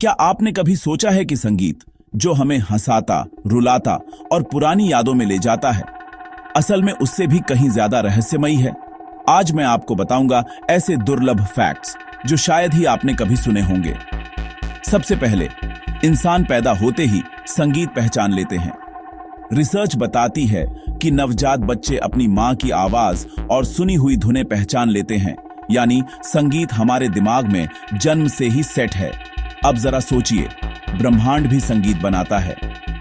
क्या आपने कभी सोचा है कि संगीत जो हमें हंसाता, रुलाता और पुरानी यादों में ले जाता है, असल में उससे भी कहीं ज्यादा रहस्यमयी है। आज मैं आपको बताऊंगा ऐसे दुर्लभ फैक्ट्स जो शायद ही आपने कभी सुने होंगे। सबसे पहले, इंसान पैदा होते ही संगीत पहचान लेते हैं। रिसर्च बताती है कि नवजात बच्चे अपनी मां की आवाज और सुनी हुई धुनें पहचान लेते हैं, यानी संगीत हमारे दिमाग में जन्म से ही सेट है। अब जरा सोचिए, ब्रह्मांड भी संगीत बनाता है।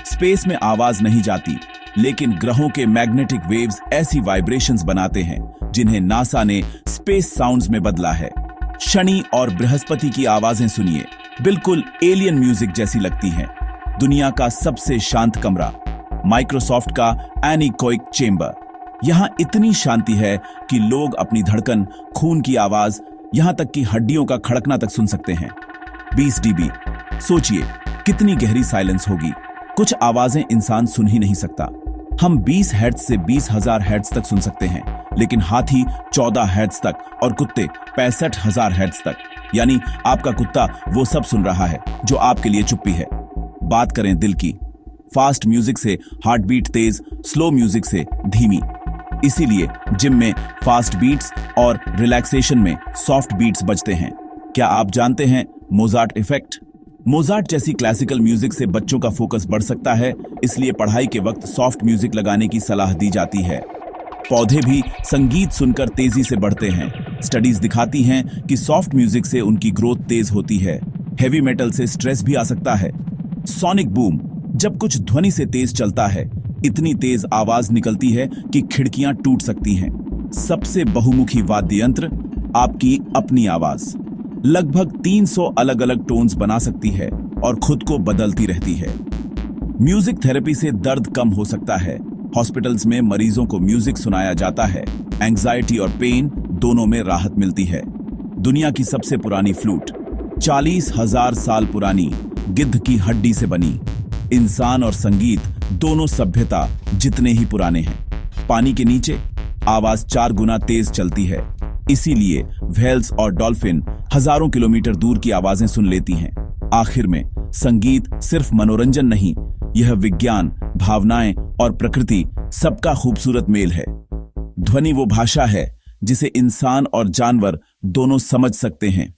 स्पेस में आवाज नहीं जाती, लेकिन ग्रहों के मैग्नेटिक वेव्स ऐसी वाइब्रेशंस बनाते हैं जिन्हें नासा ने स्पेस साउंड्स में बदला है। शनि और बृहस्पति की आवाजें सुनिए, बिल्कुल एलियन म्यूजिक जैसी लगती हैं। दुनिया का सबसे शांत कमरा, माइक्रोसॉफ्ट का एनीकोइक चेंबर, यहां इतनी शांति है कि लोग अपनी धड़कन, खून की आवाज, यहां तक कि हड्डियों का खड़कना तक सुन सकते हैं। 20 डीबी, सोचिए कितनी गहरी साइलेंस होगी। कुछ आवाजें इंसान सुन ही नहीं सकता। हम 20 हर्ट्ज से 20,000 हर्ट्ज तक सुन सकते हैं, लेकिन हाथी 14 हर्ट्ज तक और कुत्ते 65,000 हर्ट्ज तक। यानी आपका कुत्ता वो सब सुन रहा है जो आपके लिए चुप्पी है। बात करें दिल की, फास्ट म्यूजिक से हार्ट बीट तेज, स्लो म्यूजिक से धीमी। इसीलिए जिम में फास्ट बीट्स और रिलैक्सेशन में सॉफ्ट बीट्स बजते हैं। क्या आप जानते हैं मोजार्ट इफेक्ट? मोजार्ट जैसी क्लासिकल म्यूजिक से बच्चों का फोकस बढ़ सकता है, इसलिए पढ़ाई के वक्त सॉफ्ट म्यूजिक लगाने की सलाह दी जाती है। पौधे भी संगीत सुनकर तेजी से बढ़ते हैं। स्टडीज दिखाती हैं कि सॉफ्ट म्यूजिक से उनकी ग्रोथ तेज होती है। हेवी मेटल से स्ट्रेस भी आ सकता है। सॉनिक बूम, जब कुछ ध्वनि से तेज चलता है, इतनी तेज आवाज निकलती है कि खिड़कियां टूट सकती हैं। सबसे बहुमुखी वाद्य यंत्र, आपकी अपनी आवाज, लगभग 300 अलग अलग टोन्स बना सकती है और खुद को बदलती रहती है। म्यूजिक थेरेपी से दर्द कम हो सकता है। हॉस्पिटल्स में मरीजों को म्यूजिक सुनाया जाता है। एंजाइटी और पेन दोनों में राहत मिलती है। दुनिया की सबसे पुरानी फ्लूट 40,000 साल पुरानी गिद्ध की हड्डी से बनी। इंसान और संगीत दोनों सभ्यता जितने ही पुराने हैं। पानी के नीचे आवाज 4 गुना तेज चलती है, इसीलिए व्हेल्स और डॉल्फिन हजारों किलोमीटर दूर की आवाजें सुन लेती हैं। आखिर में संगीत सिर्फ मनोरंजन नहीं, यह विज्ञान, भावनाएं और प्रकृति सबका खूबसूरत मेल है। ध्वनि वो भाषा है जिसे इंसान और जानवर दोनों समझ सकते हैं।